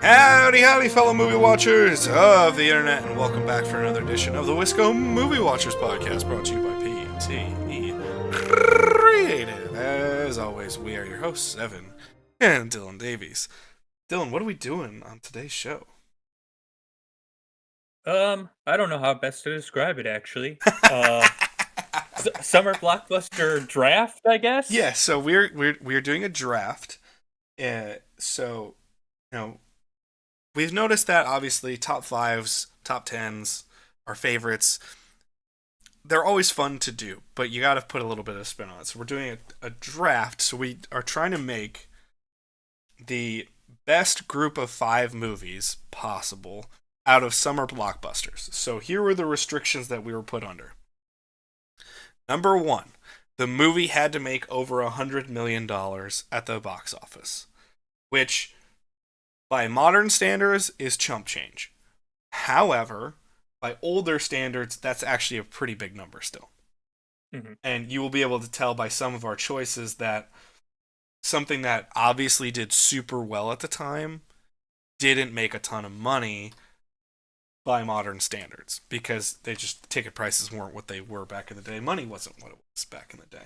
Howdy, howdy, fellow movie watchers of the internet, and welcome back for another edition of the Wisco Movie Watchers podcast, brought to you by PTE Creative. As always, we are your hosts, Evan and Dylan Davies. Dylan, what are we doing on today's show? I don't know how best to describe it actually. Summer blockbuster draft, I guess. Yeah, so we're doing a draft. So you know, we've noticed that obviously top fives, top tens, our favorites, they're always fun to do, but you got to put a little bit of spin on it. So we're doing a draft. So we are trying to make the best group of 5 movies possible out of summer blockbusters. So here were the restrictions that we were put under. Number one, the movie had to make over $100 million at the box office, which by modern standards is chump change. However, by older standards, that's actually a pretty big number still. Mm-hmm. And you will be able to tell by some of our choices that something that obviously did super well at the time didn't make a ton of money by modern standards because ticket prices weren't what they were back in the day. Money wasn't what it was back in the day.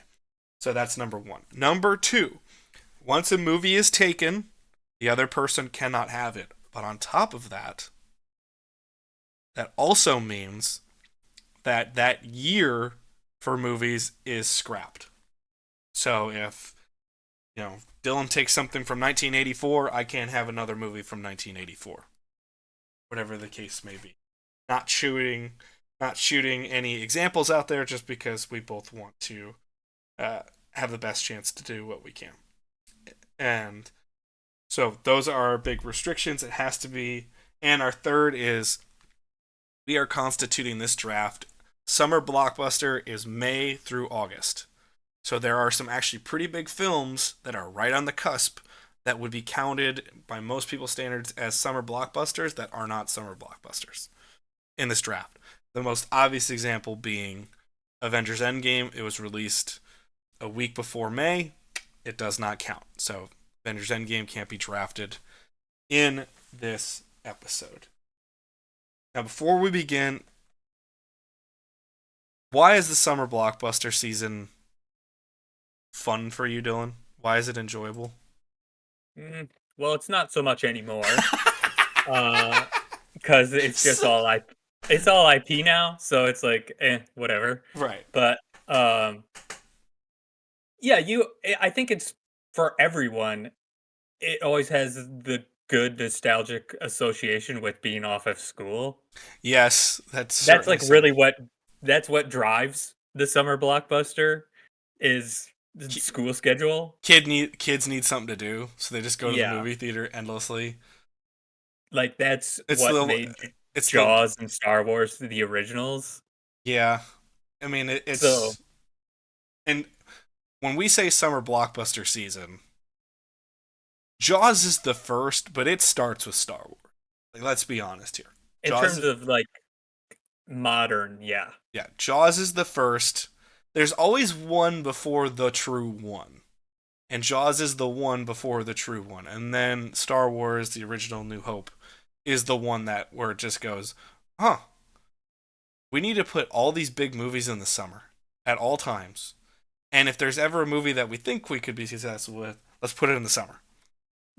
So that's number one. Number two, once a movie is taken, the other person cannot have it. But on top of that, that also means that that year for movies is scrapped. So if, Dylan takes something from 1984, I can't have another movie from 1984. Whatever the case may be. Not shooting any examples out there just because we both want to have the best chance to do what we can. And so those are our big restrictions. It has to be. And our third is we are constituting this draft. Summer blockbuster is May through August. So there are some actually pretty big films that are right on the cusp that would be counted by most people's standards as summer blockbusters that are not summer blockbusters in this draft. The most obvious example being Avengers Endgame. It was released a week before May. It does not count. So Avengers Endgame can't be drafted in this episode. Now, before we begin, why is the summer blockbuster season fun for you, Dylan? Why is it enjoyable? Well, it's not so much anymore, because it's just it's all IP now. So it's like, whatever. Right. But yeah, I think it's for everyone. It always has the good nostalgic association with being off of school. Yes, that's That's certainly like so. really that's what drives the summer blockbuster is the school schedule. Kids need something to do, so they just go to the Yeah, movie theater endlessly. like that's It's what the made it's the Jaws and Star Wars the originals. Yeah. I mean So it's and when we say summer blockbuster season, Jaws is the first, but it starts with Star Wars. Like, let's be honest here. in terms of like modern, yeah. Yeah, Jaws is the first. There's always one before the true one. And Jaws is the one before the true one. And then Star Wars, the original New Hope, is the one that where it just goes, huh. We need to put all these big movies in the summer at all times. And if there's ever a movie that we think we could be successful with, let's put it in the summer.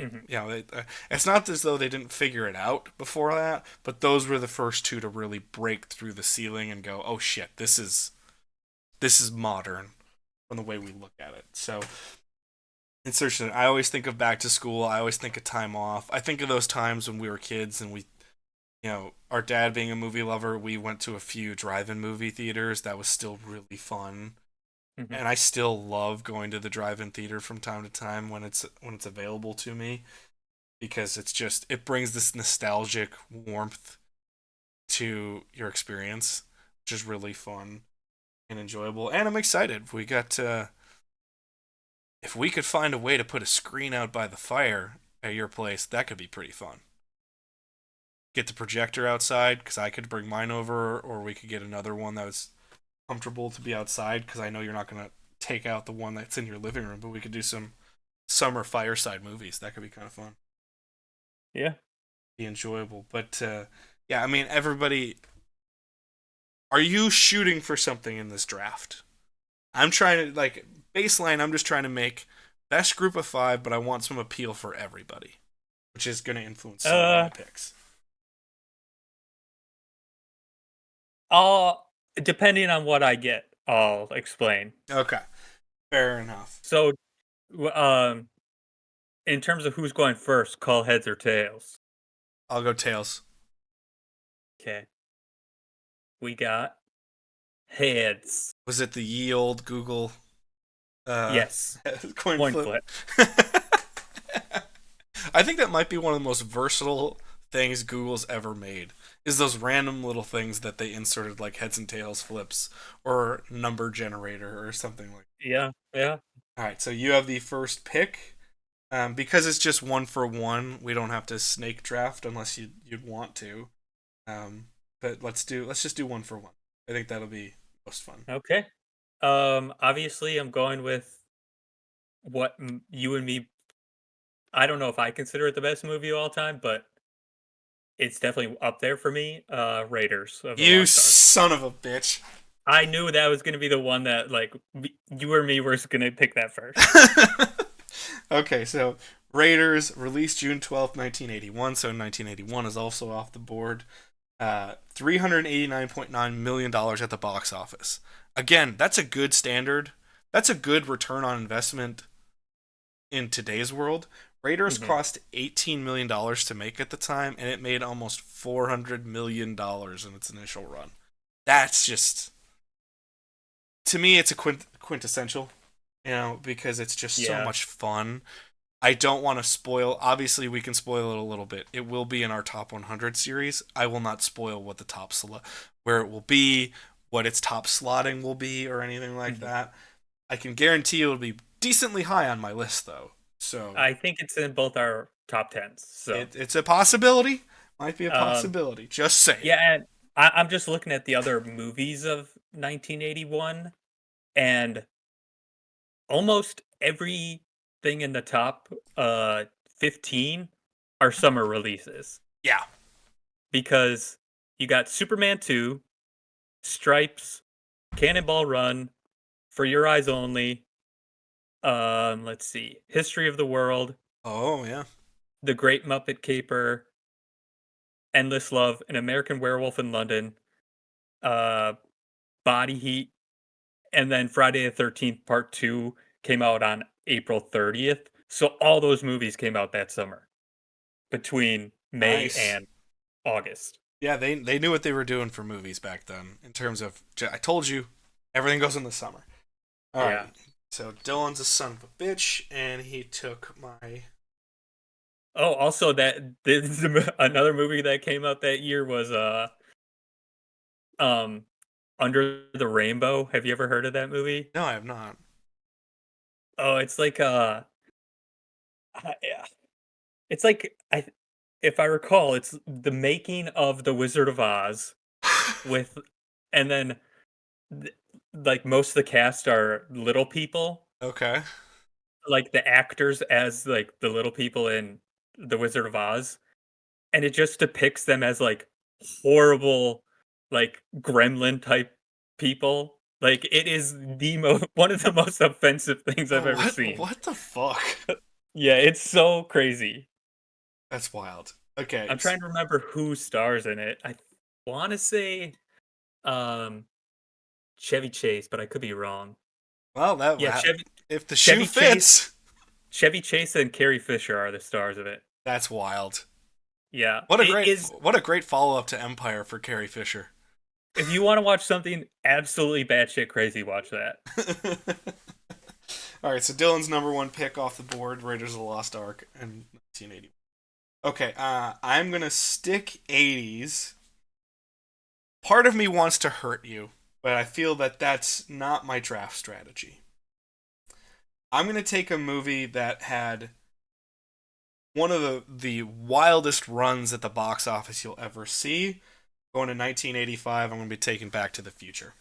Mm-hmm. It's not as though they didn't figure it out before that, but those were the first two to really break through the ceiling and go, "Oh shit, this is modern from the way we look at it." So, insertion. I always think of back to school. I always think of time off. I think of those times when we were kids and our dad being a movie lover, we went to a few drive-in movie theaters. That was still really fun. Mm-hmm. And I still love going to the drive-in theater from time to time when it's available to me because it brings this nostalgic warmth to your experience, which is really fun and enjoyable. And I'm excited. If we could find a way to put a screen out by the fire at your place, that could be pretty fun. Get the projector outside because I could bring mine over, or we could get another one that was comfortable to be outside because I know you're not going to take out the one that's in your living room, but we could do some summer fireside movies. That could be kind of fun. Yeah. be enjoyable. But yeah, I mean, everybody, are you shooting for something in this draft? I'm trying to like baseline. I'm just trying to make best group of five, but I want some appeal for everybody, which is going to influence some of my Uh, picks. I'll depending on what I get, I'll explain. Okay, fair enough. So, in terms of who's going first, call heads or tails. I'll go tails. Okay, we got heads. Was it the ye old Google uh, Yes, coin coin flip? flip. I think that might be one of the most versatile things Google's ever made. Is those random little things that they inserted, like heads and tails flips or number generator or something like. Yeah, yeah. All right, so you have the first pick. Because it's just one for one, we don't have to snake draft unless you'd want to. But let's just do one for one. I think that'll be most fun. Okay. Obviously, I'm going with what you and me. I don't know if I consider it the best movie of all time, but it's definitely up there for me. Raiders of the You Lost Ark. son of a bitch. I knew that was going to be the one that like you or me were going to pick that first. Okay, so Raiders released June 12th, 1981. So 1981 is also off the board. $389.9 million at the box office. Again, that's a good standard. That's a good return on investment in today's world. Raiders Mhm. cost $18 million to make at the time, and it made almost $400 million in its initial run. That's just, to me, it's a quintessential, because it's just so Yeah. much fun. I don't want to spoil. Obviously, we can spoil it a little bit. It will be in our top 100 series. I will not spoil what the where it will be, what its top slotting will be, or anything like Mhm. that. I can guarantee it will be decently high on my list, though. So I think it's in both our top tens. So, it's a possibility. Might be a um, possibility. Just saying. yeah, and I'm just looking at the other movies of 1981, and almost everything in the top 15 are summer releases Yeah. because you got Superman 2, Stripes, Cannonball Run, For Your Eyes Only, let's see, History of the World, Oh yeah. The Great Muppet Caper, Endless Love, An American Werewolf in London, uh, Body Heat, and then Friday the 13th Part 2 came out on April 30th. So all those movies came out that summer between May Nice. and August. Yeah, they knew what they were doing for movies back then. In terms of, I told you, everything goes in the summer. All right. Yeah. So Dylan's a son of a bitch, and he took my. Oh, also another movie that came out that year was um Under the Rainbow. Have you ever heard of that movie? No, I have not. Oh, it's like yeah. It's like if I recall, it's the making of The Wizard of Oz with and then th- like most of the cast are little people, Okay. like the actors as like the little people in The Wizard of Oz, and it just depicts them as like horrible, like gremlin type people. Like it is one of the most offensive things I've ever What? seen. What the fuck? Yeah, it's so crazy. That's wild. Okay. I'm trying to remember who stars in it. I want to say um Chevy Chase, but I could be wrong. Well, Yeah, if the shoe Chevy Chase, fits, Chevy Chase and Carrie Fisher are the stars of it. that's wild. Yeah, it is. What a great follow up to Empire for Carrie Fisher. If you want to watch something absolutely batshit crazy, watch that. All right, so Dylan's number one pick off the board, Raiders of the Lost Ark in 1980. Okay, I'm gonna stick 80s. Part of me wants to hurt you, but I feel that that's not my draft strategy. I'm gonna take a movie that had one of the wildest runs at the box office you'll ever see. Going to 1985, I'm gonna be taking Back to the Future.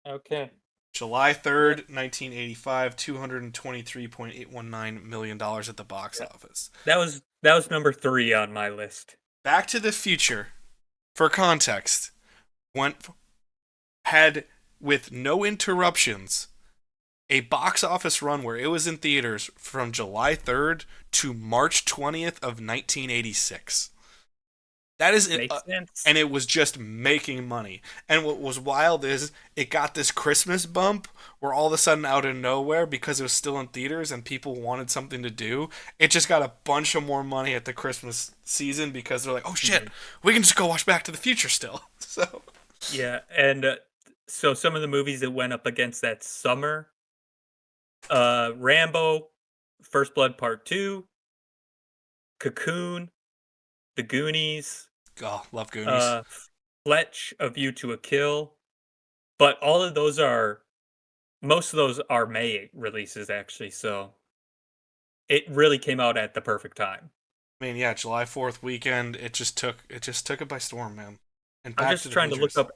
Okay. Yeah. July 3rd, 1985, $223.819 million at the box Yeah. office. That was number 3 on my list. Back to the Future, for context, went had with no interruptions a box office run where it was in theaters from July 3rd to March 20th of 1986. That is it, Makes sense. and it was just making money. And what was wild is it got this Christmas bump where all of a sudden, out of nowhere, because it was still in theaters and people wanted something to do, it just got a bunch of more money at the Christmas season because they're like, "Oh shit, we can just go watch Back to the Future still." So Yeah, and so some of the movies that went up against that summer, Rambo, First Blood Part 2, Cocoon, The Goonies, oh, love Goonies. uh, Fletch, A View to a Kill. But all of those are most of those are May releases actually, so it really came out at the perfect time. I mean, yeah, July 4th weekend, it just took it by storm, man. And I'm Back to just the trying to look Futures. up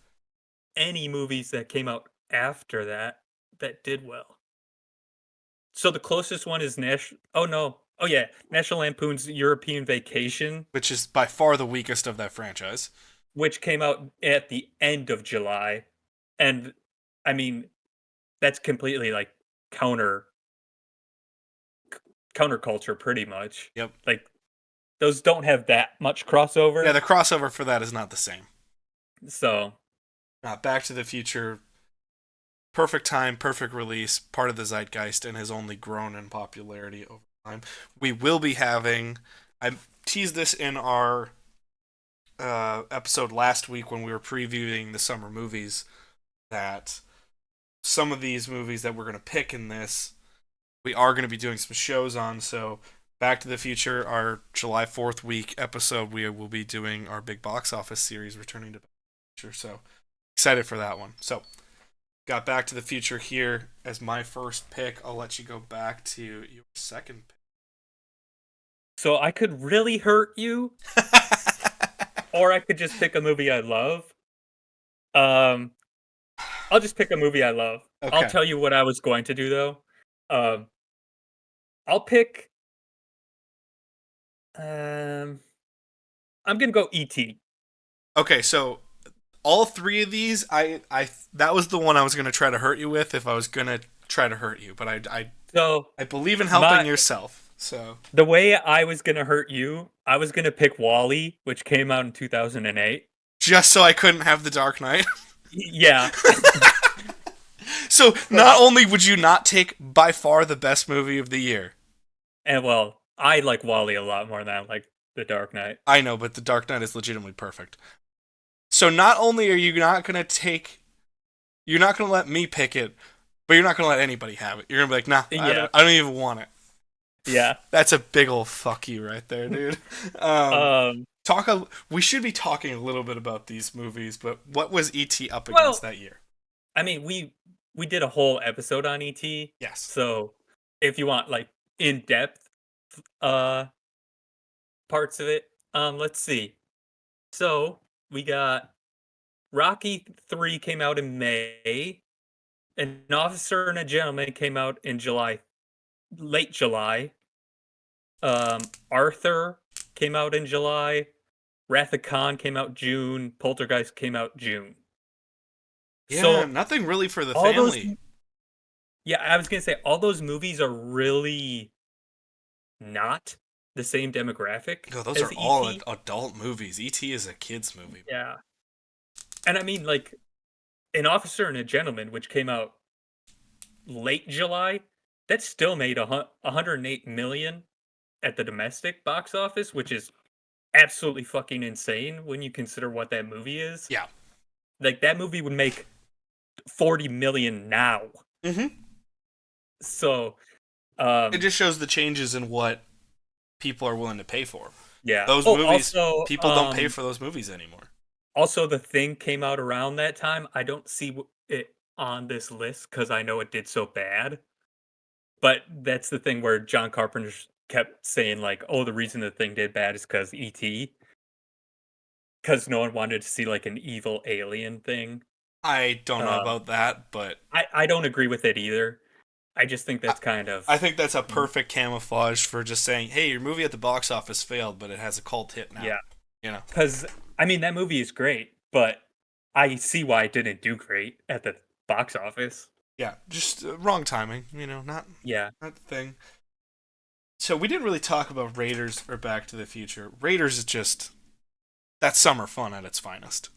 any movies that came out after that that did well. So the closest one is Nash. Oh no. Oh yeah, National Lampoon's European Vacation, Which is by far the weakest of that franchise. which came out at the end of July, and I mean that's completely like counter counterculture, pretty much. Yep. Like those don't have that much Yeah, crossover, the crossover for that is not the same. so Back to the Future, perfect time, perfect release, part of the zeitgeist, and has only grown in popularity over time. We will be having, I teased this in our episode last week when we were previewing the summer movies, that some of these movies that we're going to pick in this, we are going to be doing some shows on. So, Back to the Future, our July 4th week episode, we will be doing our big box office series, Returning to Back to the Future. So, excited for that one. So, got Back to the Future here as my first pick. I'll let you go back to your second so I could really hurt you, pick. or I could just pick a movie I love. Um, I'll just pick a movie I love. I'll Okay. tell you what I was going to do though. Um, I'll pick. Um, I'm gonna go E.T. Okay, so all three of these, I that was the one I was gonna try to hurt you with if I was gonna try to hurt you, but So I believe in helping my yourself. So the way I was gonna hurt you, I was gonna pick Wally, which came out in 2008. just so I couldn't have the Dark Knight. Yeah, So not so only would you not take by far the best movie of the year, and well, I like Wally a lot more than I like The Dark Knight. I know, but the Dark Knight is legitimately perfect. So not only are you not gonna take, you're not gonna let me pick it, but you're not gonna let anybody have it. You're gonna be like, nah, Yeah, I don't even want it. yeah. That's a big old fuck you right there, dude. Um, Um, we should be talking a little bit about these movies, but what was ET up against well, that year? I mean, we did a whole episode on ET, Yes. so if you want like in depth uh parts of it, let's see. So we got Rocky 3 came out in May. An Officer and a Gentleman came out in July, late July. Arthur came out in July. Wrath of Khan came out June. Poltergeist came out June. Yeah, So nothing really for the all those, family. yeah, I was gonna say all those movies are really not the same demographic No, those as are all ET. adult movies. ET is a kids movie. Yeah, and I mean like An Officer and a Gentleman, which came out late July, that still made 108 million at the domestic box office, which is absolutely fucking insane when you consider what that movie is. Yeah. Like that movie would make 40 million now. Mm-hmm. So, It um, just shows the changes in what people are willing to pay for. yeah. Those Oh, movies, also, people don't pay for those movies anymore. also The Thing came out around that time. I don't see it on this list because I know it did so bad. But that's the thing where John Carpenter kept saying like, "Oh, the reason the Thing did bad is because ET, because no one wanted to see like an evil alien thing." I don't know Um, about that, but I don't agree with it either. I just think I, that's kind I of think that's a perfect camouflage for just saying, hey, your movie at the box office failed, but it has a cult hit now. yeah. You know. Because I mean that movie is great, but I see why it didn't do great at the box office. Yeah, just wrong timing. Yeah, Not the thing. So we didn't really talk about Raiders or Back to the Future. Raiders is just that's summer fun at its finest.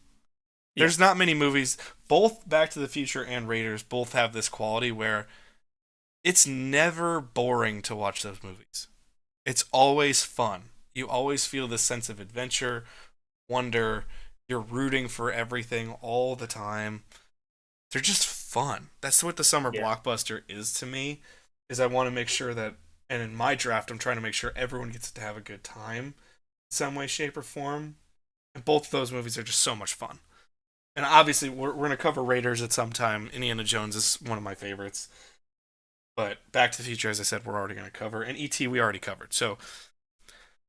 yeah, There's not many movies. Both Back to the Future and Raiders both have this quality where it's never boring to watch those movies. It's always fun. You always feel this sense of adventure, wonder. You're rooting for everything all the time. They're just fun. That's what the summer yeah, blockbuster is to me. Is I want to make sure that, and in my draft, I'm trying to make sure everyone gets to have a good time, in some way, shape, or form. And both of those movies are just so much fun. And obviously, we're going to cover Raiders at some time. Indiana Jones is one of my favorites. But Back to the Future, as I said, we're already going to cover. And E.T. we already covered. So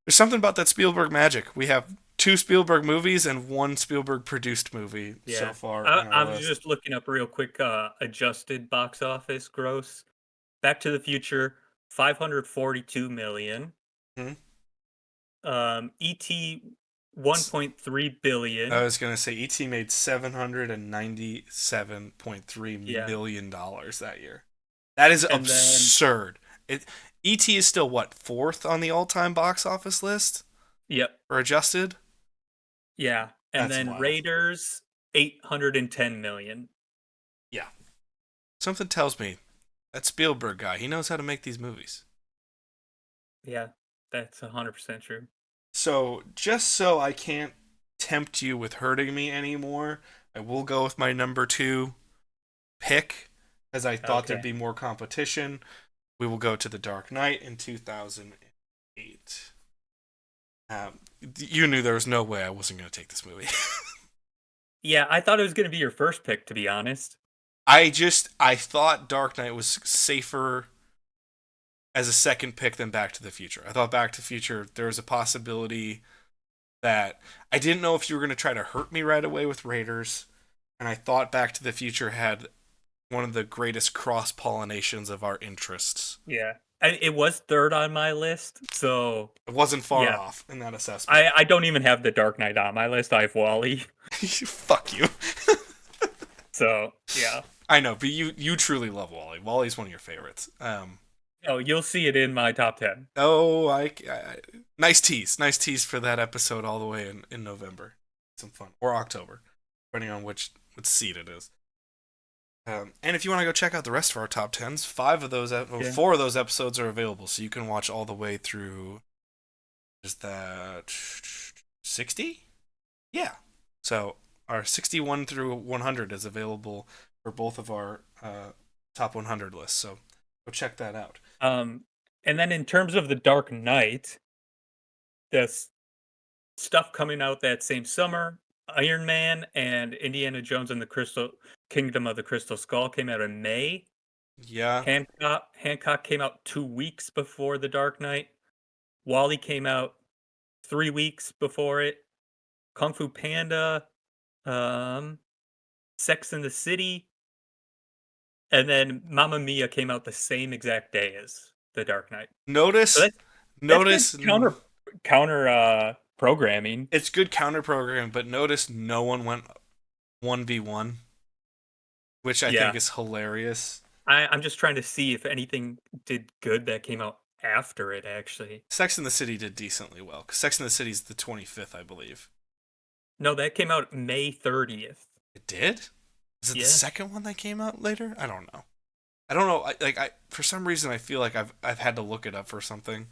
there's something about that Spielberg magic. We have two Spielberg movies and one Spielberg produced movie so yeah. far I, on our I was list. just looking up real quick. Adjusted box office gross. Back to the Future, 542 million. Hmm? ET, 1.3 I billion. was going to say E.T. made $797.3 Yeah, million dollars that year. That is and then absurd. E.T. is still, what, fourth on the all time box office list yep, for adjusted? yeah, and That's then wild. Raiders, 810 million. Yeah. Something tells me that Spielberg guy, he knows how to make these movies. Yeah, that's 100% true. So, just so I can't tempt you with hurting me anymore, I will go with my number two pick, as I thought there'd Okay. be more competition. We will go to The Dark Knight in 2008. You knew there was no way I wasn't going to take this movie. Yeah, I thought it was going to be your first pick, to be honest. I thought Dark Knight was safer as a second pick than Back to the Future. I thought Back to the Future, there was a possibility that I didn't know if you were going to try to hurt me right away with Raiders, and I thought Back to the Future had one of the greatest cross pollinations of our interests. Yeah. It was third on my list, so It wasn't far yeah. off in that assessment. I don't even have The Dark Knight on my list. I have Wally. Fuck you. So, yeah. I know, but you truly love Wally. Wally's one of your favorites. Oh, you'll see it in my top 10. Oh, nice tease for that episode all the way in November. Some fun, or October, depending on which seat it is. And if you want to go check out the rest of our top tens, Yeah. four of those episodes are available, so you can watch all the way through. Is that 60? Yeah. So our 61 through 100 is available for both of our top 100 lists. So go check that out. Um, and then in terms of The Dark Knight, this stuff coming out that same summer, Iron Man and Indiana Jones and the Crystal Kingdom of the Crystal Skull came out in May. Yeah. Hancock came out 2 weeks before The Dark Knight. Wally came out 3 weeks before it. Kung Fu Panda, um, Sex in the City, and then Mamma Mia came out the same exact day as The Dark Knight. So Notice, that's good notice. counter programming. It's good counter programming, but notice no one went 1v1, which I think Yeah. is hilarious. I'm just trying to see if anything did good that came out after it, actually. Sex in the City did decently well, because Sex in the City is the 25th, I believe. No, that came out May 30th. It did? Is it the Yes. second one that came out later? I don't know. I don't know. I for some reason I feel like I've had to look it up for something. And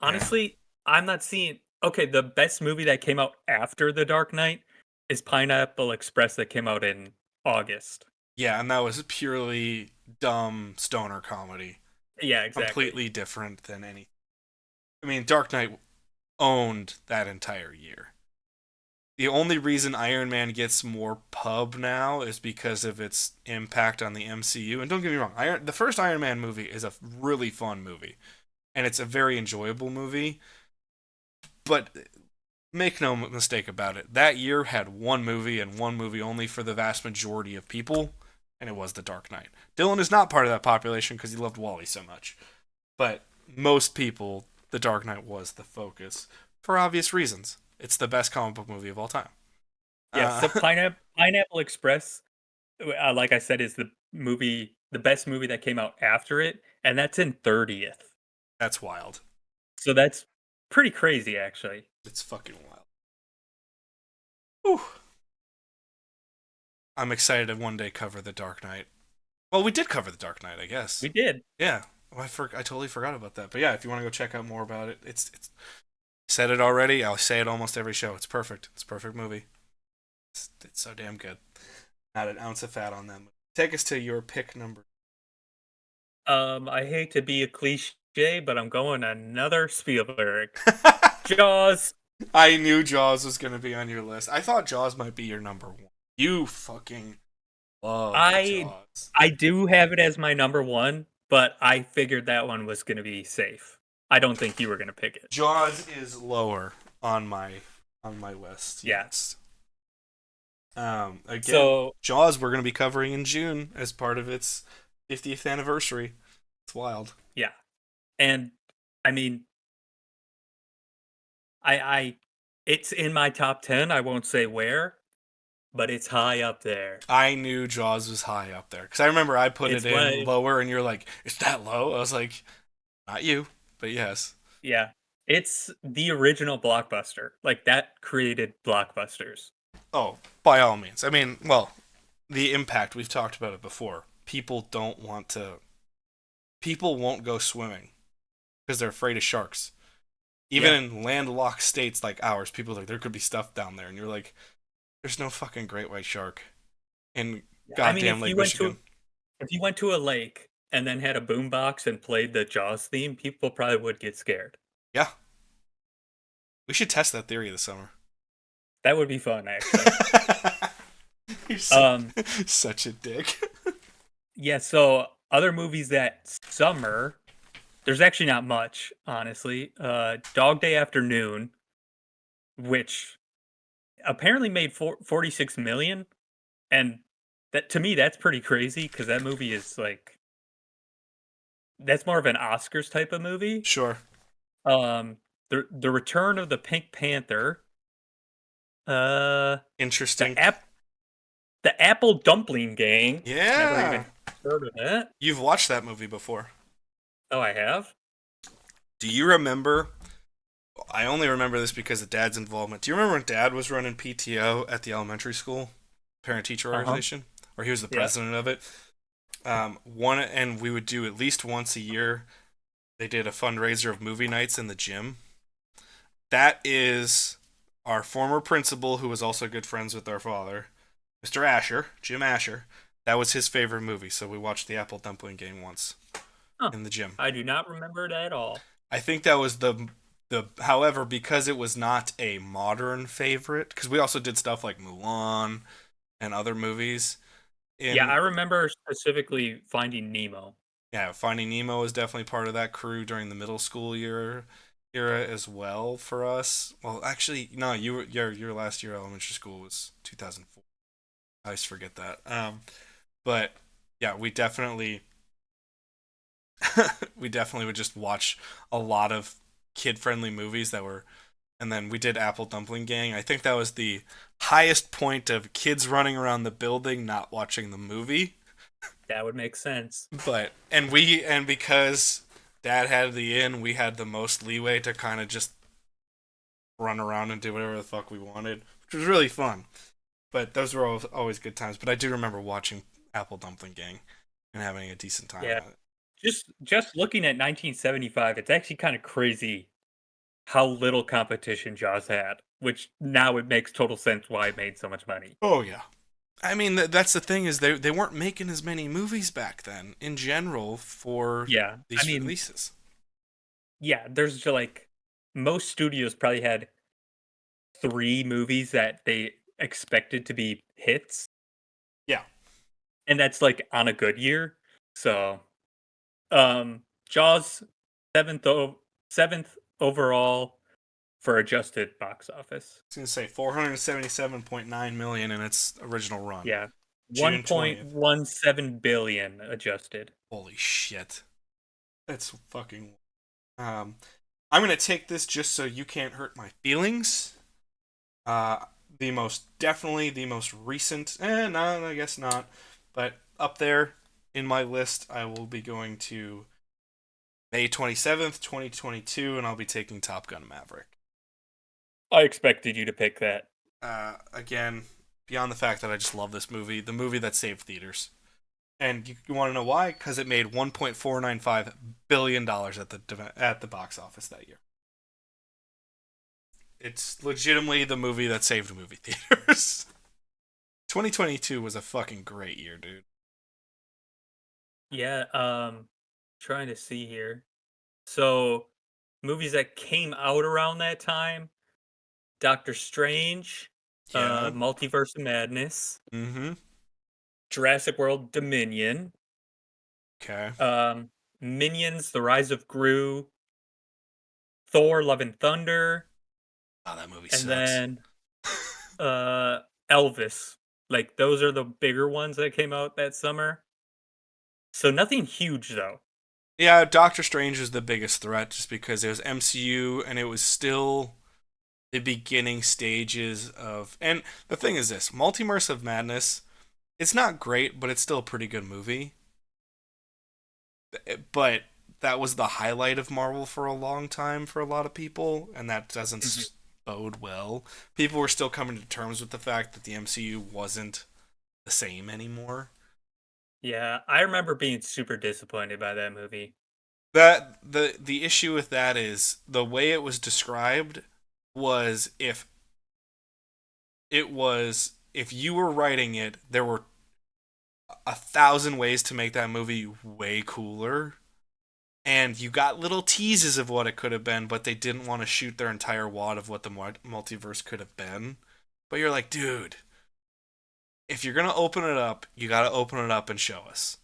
Honestly, I'm not seeing. Okay, the best movie that came out after The Dark Knight is Pineapple Express that came out in August. yeah, and that was purely dumb stoner comedy. Yeah, exactly. Completely different than any. I mean, Dark Knight owned that entire year. The only reason Iron Man gets more pub now is because of its impact on the MCU. And don't get me wrong, the first Iron Man movie is a really fun movie, and it's a very enjoyable movie. But make no mistake about it, that year had one movie and one movie only for the vast majority of people, and it was The Dark Knight. Dylan is not part of that population because he loved Wally so much. But most people, The Dark Knight was the focus for obvious reasons. It's the best comic book movie of all time. Yeah, Uh, so Pineapple Express, like I said, is the best movie that came out after it, and that's in 30th. that's wild. So that's pretty crazy, actually. It's fucking wild. Whew. I'm excited to one day cover The Dark Knight. Well, we did cover The Dark Knight, I guess. We did. Yeah. Oh, I totally forgot about that. But yeah, if you want to go check out more about it, it's said it already. I'll say it almost every show. It's perfect. It's a perfect movie. It's so damn good. Not an ounce of fat on them. Take us to your pick number. I hate to be a cliche, but I'm going another Spielberg. Jaws. I knew Jaws was going to be on your list. I thought Jaws might be your number one. You fucking love I Jaws. I do have it as my number one, but I figured that one was going to be safe. I don't think you were going to pick it. Jaws is lower on my list. Yeah. Yes. Again, So Jaws we're going to be covering in June as part of its 50th anniversary. It's wild. yeah, and I mean, I it's in my top 10. I won't say where, but it's high up there. I knew Jaws was high up there because I remember I put It's it in way lower, and you're like, "Is that low?" I was like, "Not you, but yes." Yeah. It's the original Blockbuster. Like that created Blockbusters. Oh, by all means. I mean, well, the impact we've talked about it before. People don't want to. People won't go swimming because they're afraid of sharks. Even Yeah. in landlocked states like ours, people are like there could be stuff down there, and you're like, "There's no fucking great white shark in I mean, goddamn Lake Michigan." if you went to a lake and then had a boombox and played the Jaws theme, people probably would get scared. Yeah, we should test that theory this summer. That would be fun, actually. You're Um, such a dick. yeah, so other movies that summer, there's actually not much, honestly. Dog Day Afternoon, which apparently made 46 million, and that to me that's pretty crazy because that movie is like that's more of an Oscars type of movie. Sure. Um, the Return of the Pink Panther, uh, Interesting. the app the Apple Dumpling Gang. Never Yeah. even heard of that. You've watched that movie before. Oh, I have. Do you remember? I only remember this because of Dad's involvement. Do you remember when Dad was running PTO at the elementary school, parent teacher Uh huh. organization, or he was the Yeah. president of it? One, and we would do at least once a year. They did a fundraiser of movie nights in the gym. That is our former principal, who was also good friends with our father, Mr. Asher, Jim Asher. That was his favorite movie, so we watched the Apple Dumpling Gang once Huh. in the gym. I do not remember it at all. I think that was the however, because it was not a modern favorite, because we also did stuff like Mulan and other movies. Yeah, I In remember specifically Finding Nemo. Yeah, Finding Nemo was definitely part of that crew during the middle school era as well for us. Well, actually, no, your last year of elementary school was 2004. I always forget that. But yeah, we definitely we definitely would just watch a lot of kid-friendly movies that were, and then we did Apple Dumpling Gang. I think that was the highest point of kids running around the building not watching the movie. That would make sense. But and because Dad had the inn, we had the most leeway to kind of just run around and do whatever the fuck we wanted, which was really fun. But those were always good times. But I do remember watching Apple Dumpling Gang and having a decent time Yeah. at it. Just looking at 1975, it's actually kind of crazy how little competition Jaws had, which now it makes total sense why it made so much money. Oh yeah. I mean, that's the thing is they weren't making as many movies back then in general for Yeah. I these mean, releases. yeah, there's just like most studios probably had 3 movies that they expected to be hits, Yeah. and that's like on a good year. So, Jaws 7th 7th overall for adjusted box office. I was gonna say 477.9 million in its original run. Yeah. June 20th. 1.17 billion adjusted. Holy shit. That's fucking I'm gonna take this just so you can't hurt my feelings. Uh, the most recent. No, I guess not. But up there in my list, I will be going to May 27th, 2022, and I'll be taking Top Gun Maverick. I expected you to pick that. Again, beyond the fact that I just love this movie, the movie that saved theaters. And you want to know why? Because it made $1.495 billion at the box office that year. It's legitimately the movie that saved movie theaters. 2022 was a fucking great year, dude. Yeah, trying to see here. So, movies that came out around that time, Doctor Strange, Yeah. Multiverse of Madness, Mm-hmm. Jurassic World Dominion, Okay. um, Minions: The Rise of Gru, Thor: Love and Thunder, Oh, that movie and sucks. then uh Elvis. Like those are the bigger ones that came out that summer. So nothing huge though. Yeah, Doctor Strange was the biggest threat just because it was MCU and it was still the beginning stages of. And the thing is this Multiverse of Madness, it's not great, but it's still a pretty good movie. But that was the highlight of Marvel for a long time for a lot of people, and that Mhm. doesn't bode well. People were still coming to terms with the fact that the MCU wasn't the same anymore. Yeah, I remember being super disappointed by that movie. That the issue with that is the way it was described was if you were writing it, there were 1,000 ways to make that movie way cooler, and you got little teases of what it could have been, but they didn't want to shoot their entire wad of what the multiverse could have been. But you're like, dude, if you're gonna open it up, you gotta open it up and show us.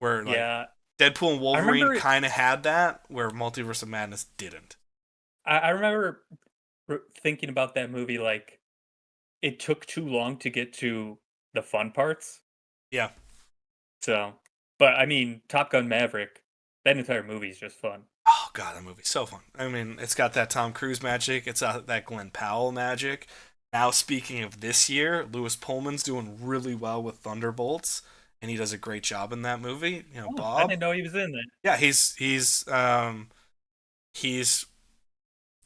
Where like Yeah, Deadpool and I Wolverine remember kind of had that, where Multiverse of Madness didn't. I remember thinking about that movie like it took too long to get to the fun parts. Yeah. So, but I mean, Top Gun Maverick, that entire movie is just fun. Oh god, that movie's so fun. I mean, it's got that Tom Cruise magic. It's got that Glenn Powell magic. Now, speaking of this year, Lewis Pullman's doing really well with Thunderbolts, and he does a great job in that movie. You know, Oh, I Bob. didn't know he was in that. Yeah, he's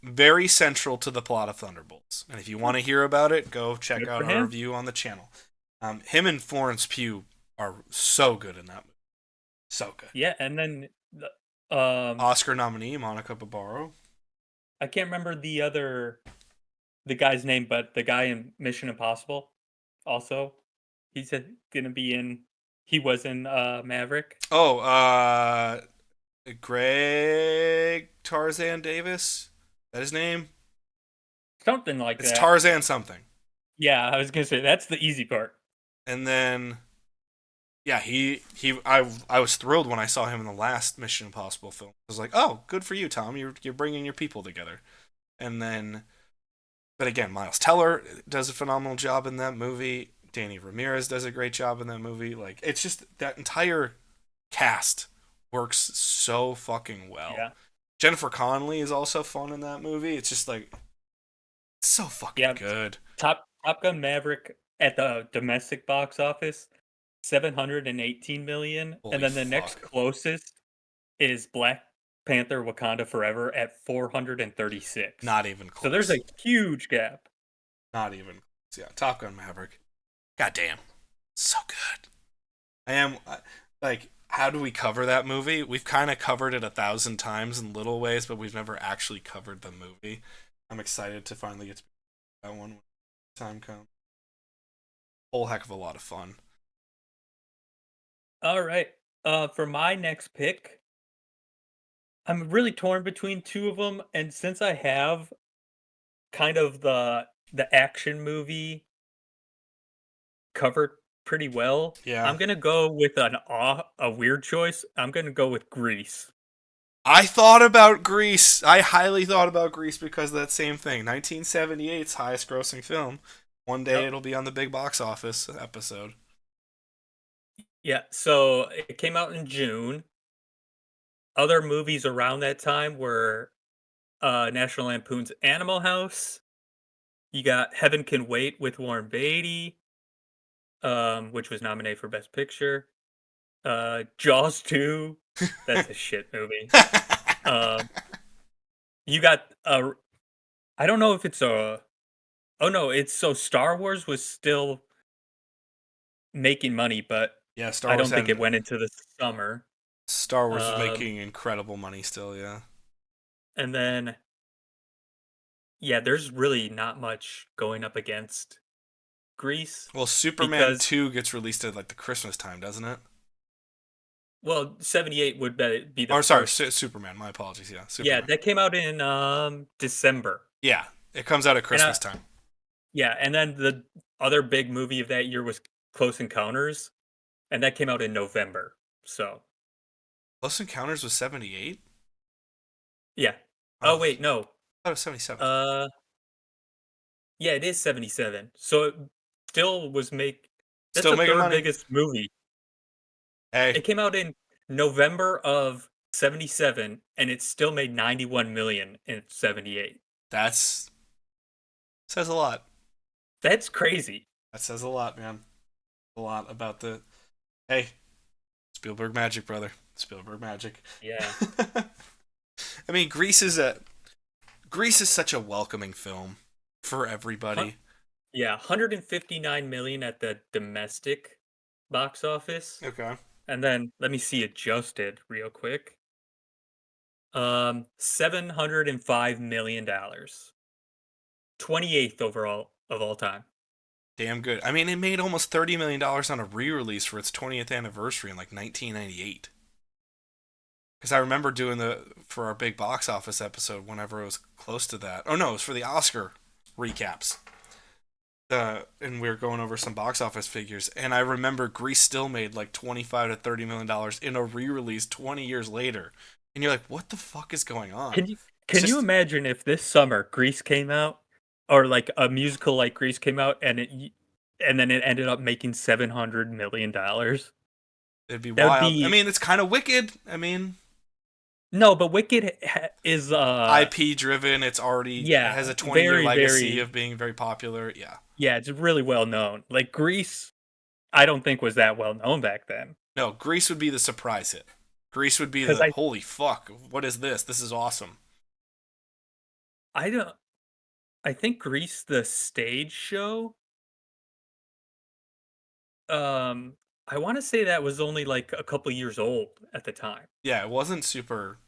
very central to the plot of Thunderbolts. And if you want Oh, to hear about it, go check good out for our him. review on the channel. Him and Florence Pugh are so good in that movie. So good. Yeah, and then Oscar nominee Monica Barbaro. I can't remember the guy's name, but the guy in Mission Impossible also he's gonna be in. He was in Maverick, Oh, Greg Tarzan Davis. Is that his name? something like It's that. Tarzan something. Yeah, I was gonna say that's the easy part. And then yeah, I was thrilled when I saw him in the last Mission Impossible film. I was like, "Oh, good for you, Tom. You're bringing your people together." And then but again, Miles Teller does a phenomenal job in that movie. Danny Ramirez does a great job in that movie. Like it's just that entire cast works so fucking well. Yeah, Jennifer Connelly is also fun in that movie. It's just like it's so fucking yeah. good. Top Gun Maverick at the domestic box office, 718 million, and Holy then the next fuck. closest is Black Panther: Wakanda Forever at 436. Not even So there's a close. huge gap. Not even close. Yeah, Top Gun Maverick. God damn. So good. I am like how do we cover that movie? We've kind of covered it 1,000 times in little ways, but we've never actually covered the movie. I'm excited to finally get to that one when time comes. Whole heck of a lot of fun. All right. For my next pick, I'm really torn between two of them, and since I have kind of the action movie covered pretty well, Yeah. I'm gonna go with a weird choice. I'm gonna go with Grease. I thought about Grease. I highly thought about Grease because of that same thing. 1978's highest grossing film. One day Yep. it'll be on the big box office episode. Yeah. So it came out in June. Other movies around that time were National Lampoon's Animal House, You got Heaven Can Wait with Warren Beatty, which was nominated for Best Picture. Jaws 2, that's a shit movie. Um, you got I don't know if it's a oh no, it's so Star Wars was still making money, but Yeah, Star I Wars don't think it hadn't. went into the summer. Star Wars was Um, making incredible money still. Yeah. and then yeah, there's really not much going up against Grease Well, Superman because 2 gets released at like the Christmas time, doesn't it? well, 78 would be the Or sorry, first. Superman. My apologies. Yeah, Yeah, Superman. that came out in December. Yeah, it comes out at And Christmas time. yeah, and then the other big movie of that year was Close Encounters, and that came out in November. So, Close Encounters was 78. yeah. Oh, Oh I wait, no. thought it was 77. Uh yeah, it is 77. So it still was make that's Still the making third money. biggest movie. Hey, It came out in November of 77 and it still made 91 million in 78. that's says a lot. That's crazy. That says a lot, man. A lot about the hey Spielberg magic, brother. Spielberg magic. Yeah. I mean, Grease is such a welcoming film for Hun- everybody. Yeah, 159 million at the domestic box office. Okay. And then let me see adjusted real quick. 705 million dollars. 28th overall of all time. Damn good. I mean, it made almost $30 million on a re-release for its 20th anniversary in like 1998. Because I remember doing for our big box office episode whenever it was close to that. Oh no, it was for the Oscar recaps. And we were going over some box office figures, and I remember Grease still made like 25 to $30 million in a re-release 20 years later, and you're like, what the fuck is going on? Can you It's can you just imagine if this summer Grease came out or like a musical like Grease came out and and then it ended up making 700 million dollars? it'd be That would wild. I be mean, it's kind of wicked. I mean, no, but Wicked is IP driven. It yeah, has a 20-year very legacy very of being very popular. Yeah. yeah, it's really well known. Like Grease I don't think was that well known back then. No, Grease would be the surprise hit. Grease would be Cuz the holy fuck. What is this? This is awesome. I don't I think Grease the stage show um I want to say that was only like a couple years old at the time. Yeah, it wasn't super.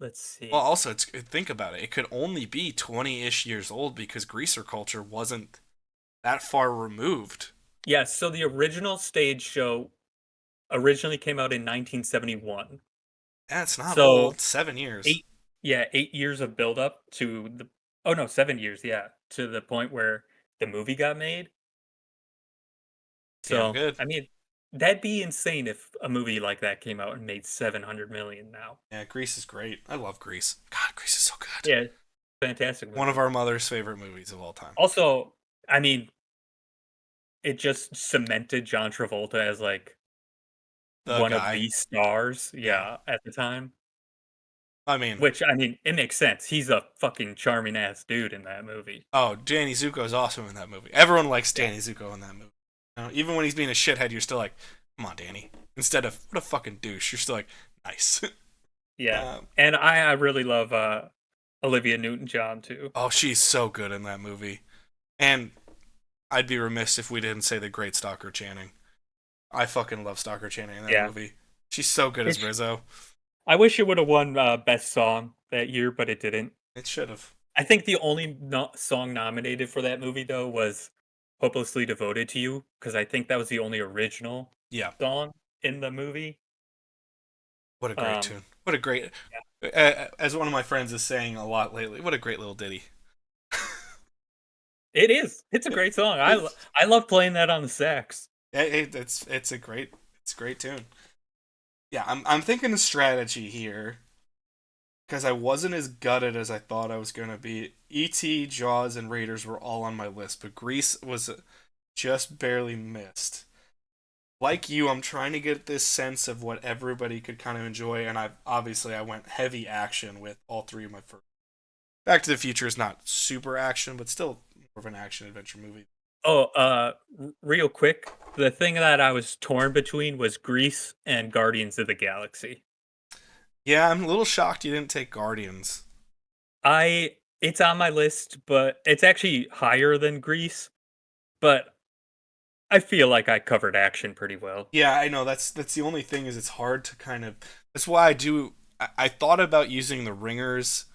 Let's Well, see. also, think about it. It could only be 20-ish years old because greaser culture wasn't that far removed. Yes, so the original stage show originally came out in 1971. Yeah, it's not So old. 7 years. 8 yeah, 8 years of build up to the oh no, 7 years, yeah, to the point where the movie got made. Damn So, good. I mean, that'd be insane if a movie like that came out and made 700 million now. Yeah, Grease is great. I love Grease. God, Grease is so good. Yeah, fantastic One of movie. our mother's favorite movies of all time. Also, I mean, it just cemented John Travolta as like The one of guy. the stars, Yeah. yeah, at the time. I mean, Which, I mean, it makes sense. He's a fucking charming ass dude in that movie. oh, Danny Zuko is awesome in that movie. Everyone likes Yeah. Danny Zuko in that movie. Even when he's being a shithead, you're still like, come on, Danny. Instead of, what a fucking douche, you're still like, nice. Yeah. um, And I really love Olivia Newton-John too. oh, she's so good in that movie. And I'd be remiss if we didn't say the great Stalker Channing. I fucking love Stalker Channing in that Yeah. movie. She's so good as It's, Rizzo. I wish it would have won best song that year, but it didn't. It should have. I think the only song nominated for that movie though was "Hopelessly Devoted to You" because I think that was the only original Yeah. song in the movie. What a great Um, tune. What a great. yeah. As one of my friends is saying a lot lately, what a great little ditty. It is. It's a great song. It's, I love playing that on the sax. it's a great tune. Yeah, I'm thinking of strategy here because I wasn't as gutted as I thought I was gonna be. E.T., Jaws, and Raiders were all on my list, but Grease was just barely missed. Like you, I'm trying to get this sense of what everybody could kind of enjoy, and I went heavy action with all three of my first. Back to the Future is not super action, but still more of an action adventure movie. Oh, real quick, the thing that I was torn between was Grease and Guardians of the Galaxy. Yeah, I'm a little shocked you didn't take Guardians. It's on my list, but it's actually higher than Grease, but I feel like I covered action pretty well. Yeah, I know that's the only thing is it's hard to kind of. That's why I thought about using the Ringers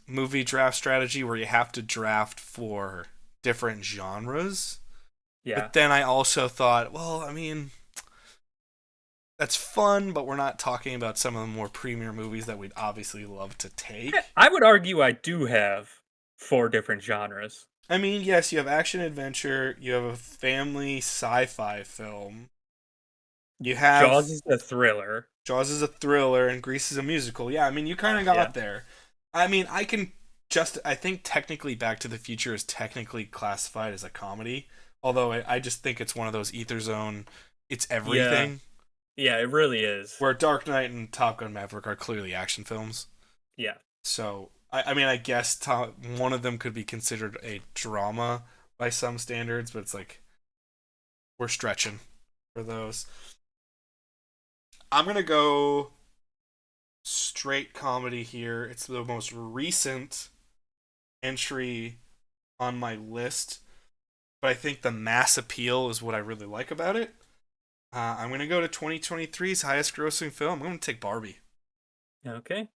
movie draft strategy where you have to draft for different genres. Yeah. But then I also thought, well, I mean, that's fun, but we're not talking about some of the more premier movies that we'd obviously love to take. I would argue I do have 4 different genres. I mean, yes, you have action adventure, you have a family sci-fi film, you have Jaws is a thriller. Jaws is a thriller, and Grease is a musical. Yeah, I mean, you kind of Yeah. got there. I mean, I think technically Back to the Future is technically classified as a comedy, although I just think it's one of those ether zone, it's Yeah. everything, Yeah, it really is. where Dark Knight and Top Gun Maverick are clearly action films. Yeah. So, I mean, I guess one of them could be considered a drama by some standards, but it's like, we're stretching for those. I'm going to go straight comedy here. It's the most recent entry on my list, but I think the mass appeal is what I really like about it. I'm going to go to 2023's highest grossing film. I'm going to take Barbie. Okay.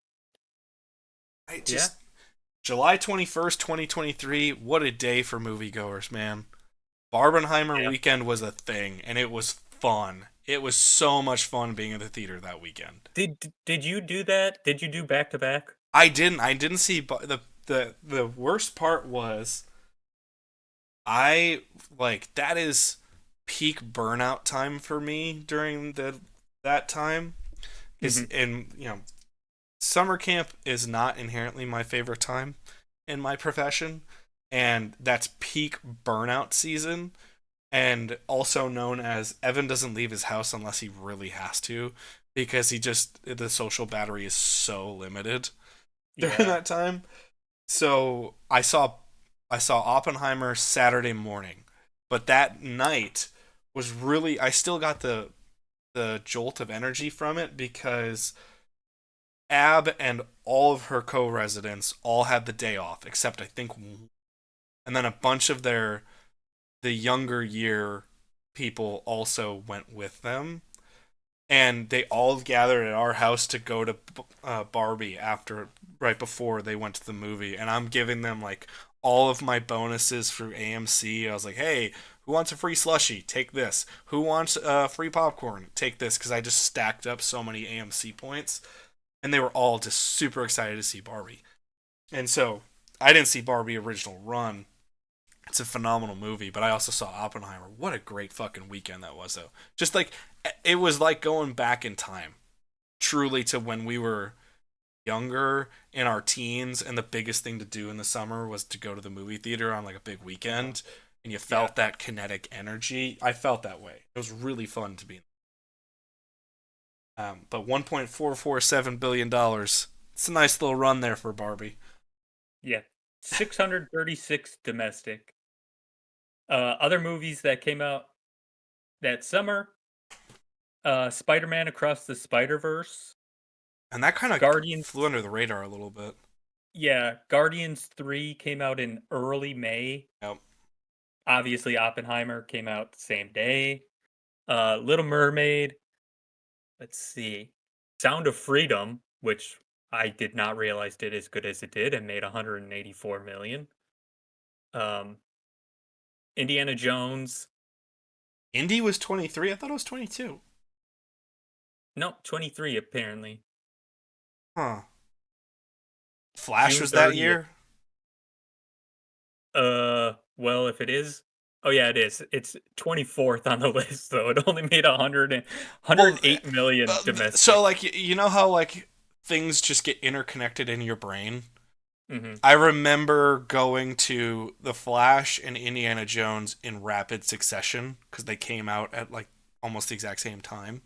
I just July 21st, 2023. What a day for moviegoers, man. Barbenheimer Yeah. weekend was a thing, and it was fun. It was so much fun being in the theater that weekend. Did you do that? Did you do back to back? I didn't see the worst part was I like that is peak burnout time for me during that time is Mhm. and summer camp is not inherently my favorite time in my profession, and that's peak burnout season, and also known as Evan doesn't leave his house unless he really has to, because the social battery is so limited during Yeah. that time. So I saw Oppenheimer Saturday morning, but that night was really I still got the jolt of energy from it because Ab and all of her co-residents all had the day off except I think and then a bunch of the younger year people also went with them, and they all gathered at our house to go to Barbie after right before they went to the movie, and I'm giving them like all of my bonuses through AMC. I was like, "Hey, who wants a free slushie? Take this. Who wants free popcorn? Take this," because I just stacked up so many AMC points, and they were all just super excited to see Barbie. And so I didn't see Barbie original run. It's a phenomenal movie, but I also saw Oppenheimer. What a great fucking weekend that was, though. Just like it was like going back in time, truly to when we were younger in our teens, and the biggest thing to do in the summer was to go to the movie theater on like a big weekend, and you Yeah. felt that kinetic energy. I felt that way. It was really fun to be. But $1.447 billion. It's a nice little run there for Barbie. Yeah. 636 domestic. Other movies that came out that summer, Spider-Man Across the Spider-Verse, And that kind of flew Guardians under the radar a little bit. yeah, Guardians 3 came out in early May. Yep. Obviously, Oppenheimer came out the same day. Little Mermaid, let's see. Sound of Freedom, which I did not realize did as good as it did and made 184 million. Um, Indiana Jones, Indy was 23. I thought it was 22. no, 23 apparently. Huh. Flash June was that 30th. year? Well, if it is, oh yeah, it is. It's 24th on the list, though. It only made Well, 108 million so domestic. like you know how like things just get interconnected in your brain? Hmm. I remember going to The Flash and Indiana Jones in rapid succession because they came out at like almost the exact same time.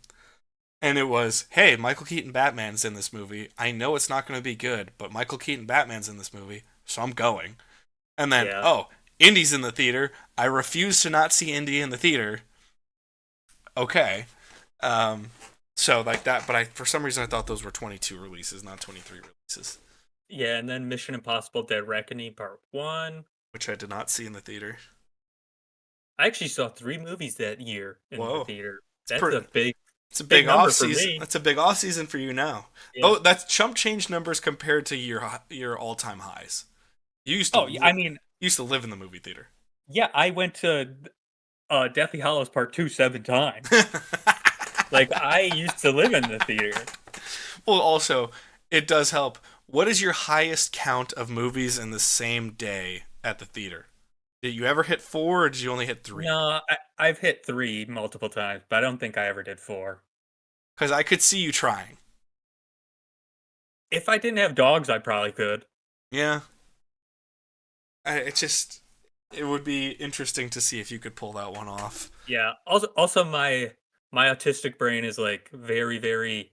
And it was, hey, Michael Keaton Batman's in this movie. I know it's not going to be good, but Michael Keaton Batman's in this movie, so I'm going. And then, Yeah. oh, Indy's in the theater. I refuse to not see Indy in the theater. Okay. Um, so like that, but I for some reason I thought those were 22 releases, not 23 releases, Yeah, and then Mission Impossible Dead Reckoning Part 1. which I did not see in the theater. I actually saw 3 movies that year in the Whoa, theater. it's That's pretty. a big It's a big big off number for season. me. That's a big off season for you now. Yeah. Oh, that's chump change numbers compared to your all time highs. You used to Oh, I mean, used to live in the movie theater. yeah, I went to Deathly Hallows Part 2 7 times. Like, I used to live in the theater. Well, also, it does help. What is your highest count of movies in the same day at the theater? Did you ever hit four, or did you only hit three? No, I've hit 3 multiple times, but I don't think I ever did 4. Because I could see you trying. If I didn't have dogs, I probably could. Yeah, it would be interesting to see if you could pull that one off. Yeah. Also my autistic brain is like very, very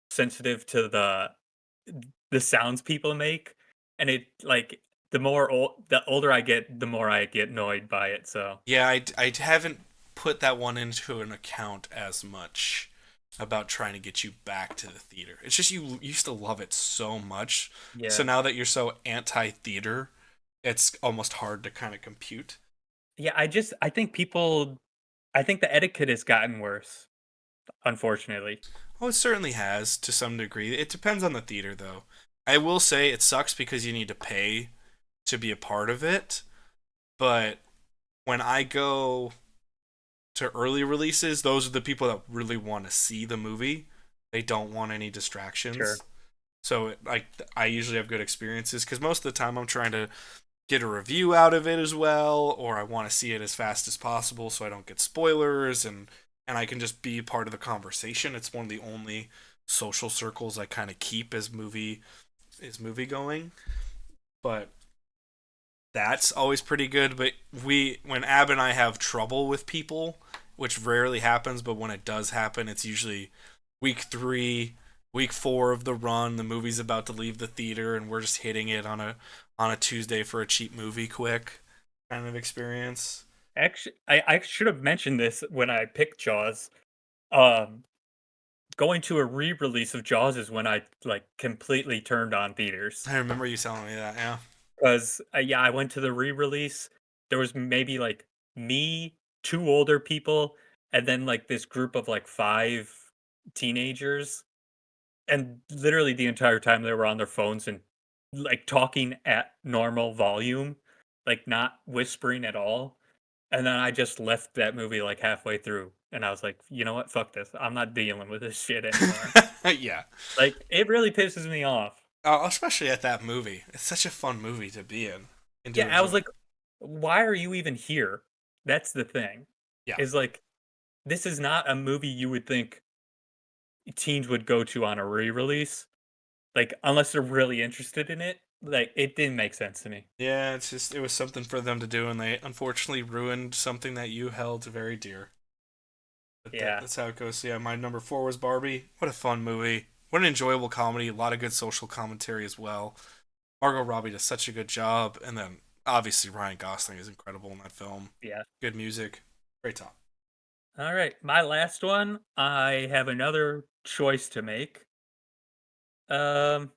sensitive to the sounds people make, and it like the older I get, the more I get annoyed by it. So Yeah, I haven't put that one into an account as much about trying to get you back to the theater. It's just you used to love it so much. So yeah, now that you're so anti theater, it's almost hard to kind of compute. yeah. I think the etiquette has gotten worse, unfortunately. Oh, it certainly has to some degree. It depends on the theater, though. I will say it sucks because you need to pay to be a part of it. But when I go to early releases, those are the people that really want to see the movie. They don't want any Sure. distractions. So, like, I usually have good experiences because most of the time I'm trying to get a review out of it as well, or I want to see it as fast as possible so I don't get spoilers and I can just be part of the conversation. It's one of the only social circles I kind of keep as movie going. But that's always pretty good. But when Ab and I have trouble with people, which rarely happens, but when it does happen, it's usually week 3, week 4 of the run. The movie's about to leave the theater, and we're just hitting it on a Tuesday for a cheap movie, quick kind of experience. Actually, I should have mentioned this when I picked Jaws. Um, Going to a re-release of Jaws is when I like completely turned on theaters. I remember you telling me that. Yeah. 'Cause, yeah, I went to the re-release. There was maybe, like, me, 2 older people, and then, like, this group of, like, 5 teenagers, and literally the entire time they were on their phones and, like, talking at normal volume, like, not whispering at all, and then I just left that movie, like, halfway through, and I was like, "You know what? Fuck this. I'm not dealing with this shit anymore." Yeah. Like, it really pisses me off. Especially at that movie. It's such a fun movie to be in and to Yeah, I was enjoy. like, "Why are you even here?" That's the thing. Yeah. Is like, this is not a movie you would think teens would go to on a re-release, like, unless they're really interested in it. Like, it didn't make sense to me. Yeah, it's just it was something for them to do, and they unfortunately ruined something that you held very dear. But Yeah, that's how it goes. So yeah, my number 4 was Barbie. What a fun movie! What an enjoyable comedy. A lot of good social commentary as well. Margot Robbie does such a good job, and then obviously Ryan Gosling is incredible in that film. yeah. Good music, great top. Alright, my last one, I have another choice to make. Um,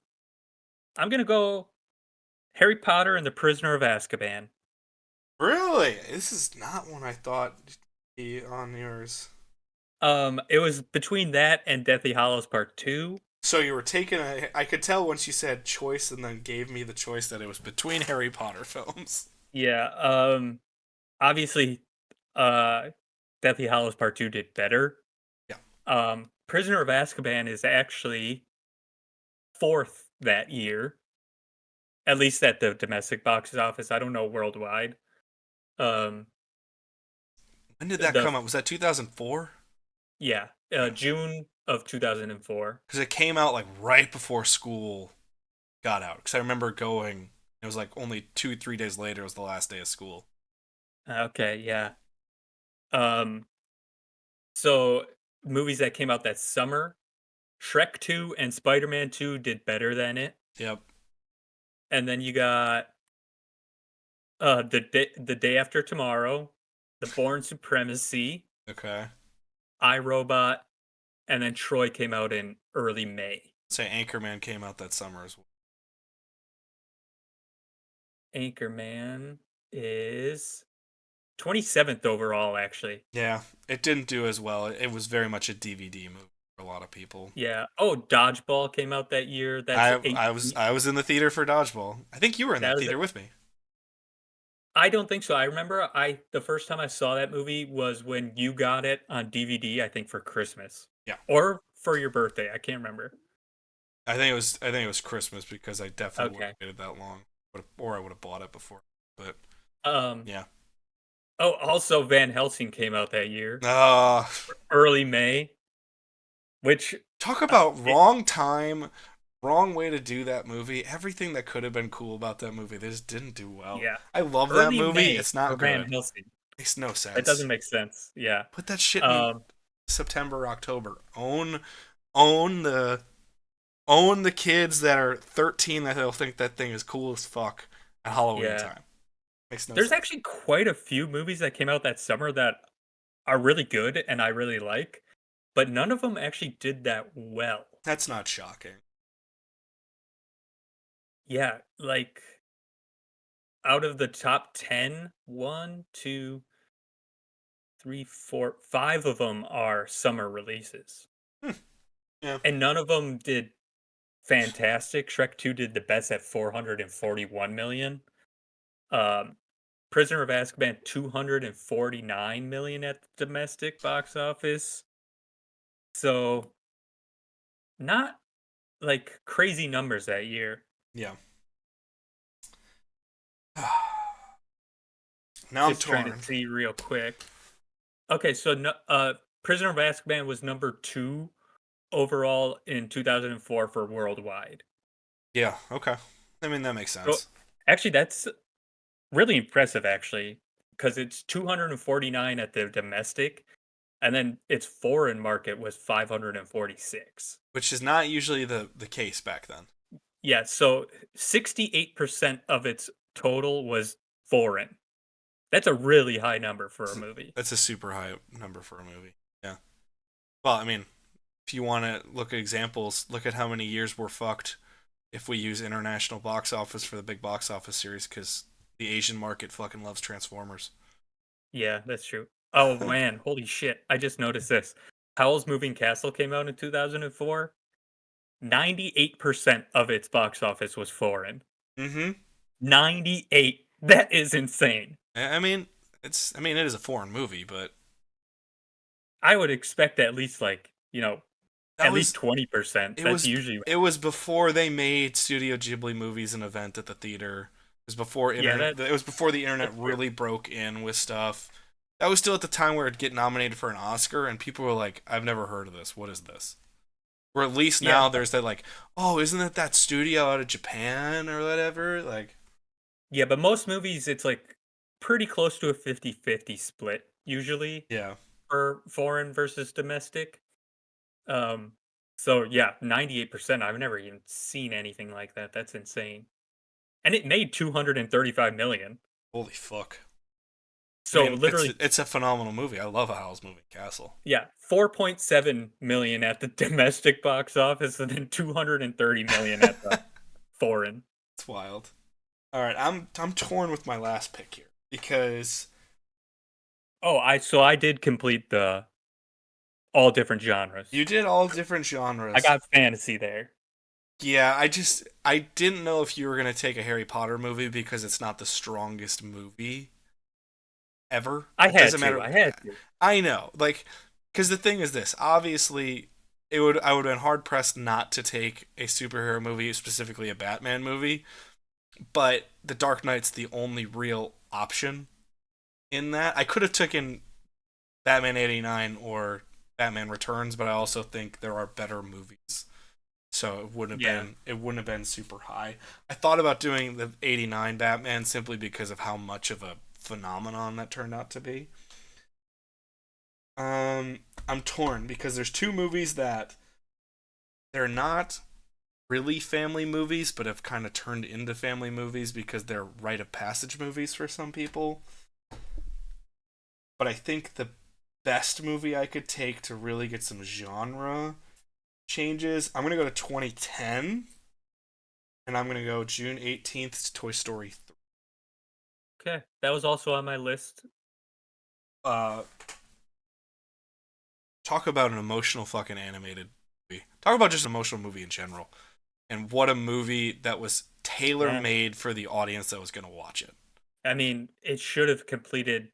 I'm gonna go Harry Potter and the Prisoner of Azkaban. Really, this is not one I thought would be on yours. It was between that and Deathly Hallows Part 2. So you were taking a. I could tell once you said choice and then gave me the choice that it was between Harry Potter films. Yeah, obviously, uh, Deathly Hallows Part 2 did better. Yeah. Prisoner of Azkaban is actually 4th that year, at least at the domestic box office. I don't know worldwide. Um, When did that the come out? Was that 2004? Yeah, Yeah. June of 2004. Because it came out like right before school got out. Because I remember going. It was like only 2 3 days later was the last day of school. Okay, yeah. Um, so movies that came out that summer, Shrek 2 and Spider-Man 2 did better than it. Yep. And then you got the day after tomorrow, The Bourne Supremacy, Okay. iRobot, and then Troy came out in early May. Say Anchorman came out that summer as well. Anchorman is 27th overall, actually. Yeah, it didn't do as well. It was very much a DVD movie for a lot of people. Yeah. Oh, Dodgeball came out that year. That's I I was 18. I was in the theater for Dodgeball. I think you were in That that was theater with me. I don't think so. I remember the first time I saw that movie was when you got it on DVD, I think for Christmas. Yeah. Or for your birthday. I can't remember. I think it was Christmas because I definitely wouldn't Okay. have waited that long. Or I would have bought it before. But Um yeah. oh, also Van Helsing came out that year, Uh early May, which talk about it wrong time, wrong way to do that movie. Everything that could have been cool about that movie, they just didn't do well. yeah, I love that early movie. May It's for not Van good. Helsing. Makes no That doesn't sense. make sense. Yeah. Put that shit in Um September, October. Own the own the kids that are 13 that they'll think that thing is cool as fuck at Halloween yeah. time. Makes no There's sense. actually quite a few movies that came out that summer that are really good and I really like, but none of them actually did that well. That's not shocking. Yeah, like out of the top 10, 1, 2, 3, 4, 5 of them are summer releases. Hmm. Yeah. And none of them did fantastic. Shrek 2 did the best at 441 million. Um, Prisoner of Azkaban 249 million at the domestic box office. So not like crazy numbers that year. Yeah. Now I'm Just trying to torn. see real quick. Okay, so no, Prisoner of Azkaban was number 2 overall in 2004 for worldwide. Yeah, okay. I mean, that makes So sense. actually, that's really impressive, actually, because it's 249 at the domestic, and then its foreign market was 546. Which is not usually the case back then. Yeah, so 68% of its total was foreign. That's a really high number for a movie. That's a super high number for a movie. Yeah. Well, I mean, if you want to look at examples, look at how many years we're fucked if we use international box office for the big box office series because the Asian market fucking loves Transformers. Yeah, that's true. Oh man, holy shit. I just noticed this. Howl's Moving Castle came out in 2004. 98% of its box office was foreign. Mm-hmm. 98. That is insane. I mean, it is a foreign movie, but I would expect at least that at least was 20%. it That's was usually it was before they made Studio Ghibli movies an event at the theater. It was before yeah, internet. It was before the internet that's true. really broke in with stuff. That was still at the time where it'd get nominated for an Oscar, and people were like, "I've never heard of this. What is this?" Or at least Yeah, now there's that like, "Oh, isn't it that studio out of Japan or whatever?" Like, yeah, but most movies it's like pretty close to a 50-50 split usually yeah, for foreign versus domestic. Um so yeah, 98%. I've never even seen anything like that. That's insane. And it made 235 million. holy fuck. I So mean, it's literally, it's a phenomenal movie. I love Howl's Moving Castle. yeah, 4.7 million at the domestic box office and then 230 million at the foreign. It's wild. All right, I'm torn with my last pick here because Oh, I did complete the all different genres. you did all different I genres. got fantasy there. Yeah, I didn't know if you were gonna take a Harry Potter movie because it's not the strongest movie ever. I It had doesn't to. matter. I had to. I know, like, because the thing is this. Obviously, I would have been hard pressed not to take a superhero movie, specifically a Batman movie. But The Dark Knight's the only real option in that. I could have taken Batman '89 or Batman Returns, but I also think there are better movies. So Yeah. it wouldn't have been super high. I thought about doing the '89 Batman simply because of how much of a phenomenon that turned out to be. Um, I'm torn because there's two movies that they're not really family movies, but have kind of turned into family movies because they're rite of passage movies for some people. But I think the best movie I could take to really get some genre changes, I'm gonna go to 2010, and I'm gonna go June 18th to Toy Story 3. Okay, that was also on my list. Uh, Talk about an emotional fucking animated movie. Talk about just an emotional movie in general, and what a movie that was tailor Yeah, made for the audience that was gonna watch it. I mean, it should have completed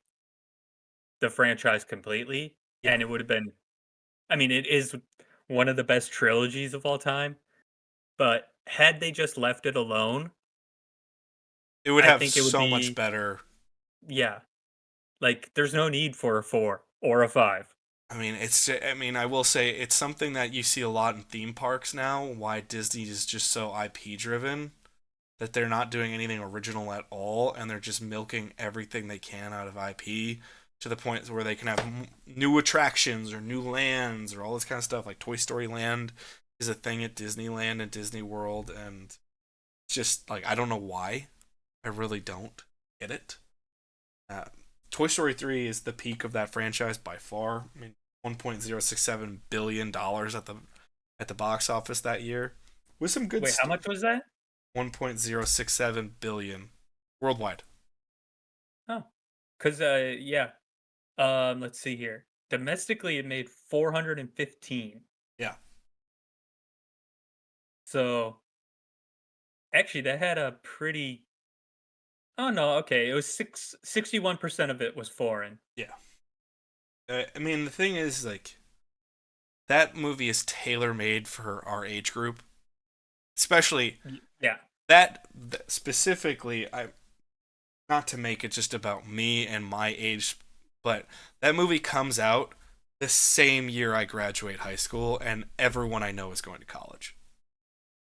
the franchise completely, Yeah, and it would have been. I mean, it is one of the best trilogies of all time. But had they just left it alone, it would I have think it would so much be better. yeah. Like there's no need for a 4 or a 5. I mean, I will say it's something that you see a lot in theme parks now. Why Disney is just so IP driven that they're not doing anything original at all, and they're just milking everything they can out of IP to the point where they can have new attractions or new lands or all this kind of stuff. Like Toy Story Land is a thing at Disneyland and Disney World, and it's just like I don't know why. I really don't get it. Uh, Toy Story 3 is the peak of that franchise by far. I mean, $1.07 billion at the box office that year with some good Wait, how much was that? 1.067 billion worldwide. Oh, because yeah. Let's see here. Domestically, it made 415. Yeah. So actually, that had a pretty. Oh no, okay. It was 61% of it was foreign. Yeah. I mean, the thing is, like, that movie is tailor made for our age group, especially Yeah, specifically. I Not to make it just about me and my age, but that movie comes out the same year I graduate high school, and everyone I know is going to college.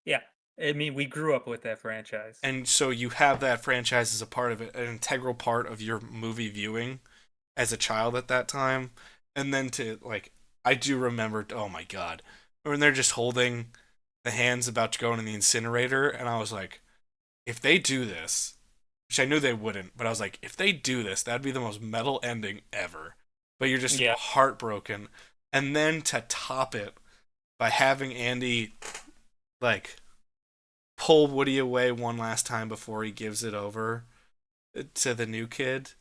yeah. I mean, we grew up with that franchise. And so you have that franchise as a part of it, an integral part of your movie viewing as a child at that time. And then to like, I do remember, oh my god, when they're just holding the hands about to go in the incinerator, and I was like, if they do this, which I knew they wouldn't, but I was like, if they do this, that'd be the most metal ending ever. But you're just Yeah, heartbroken. And then to top it by having Andy like pull Woody away one last time before he gives it over to the new kid,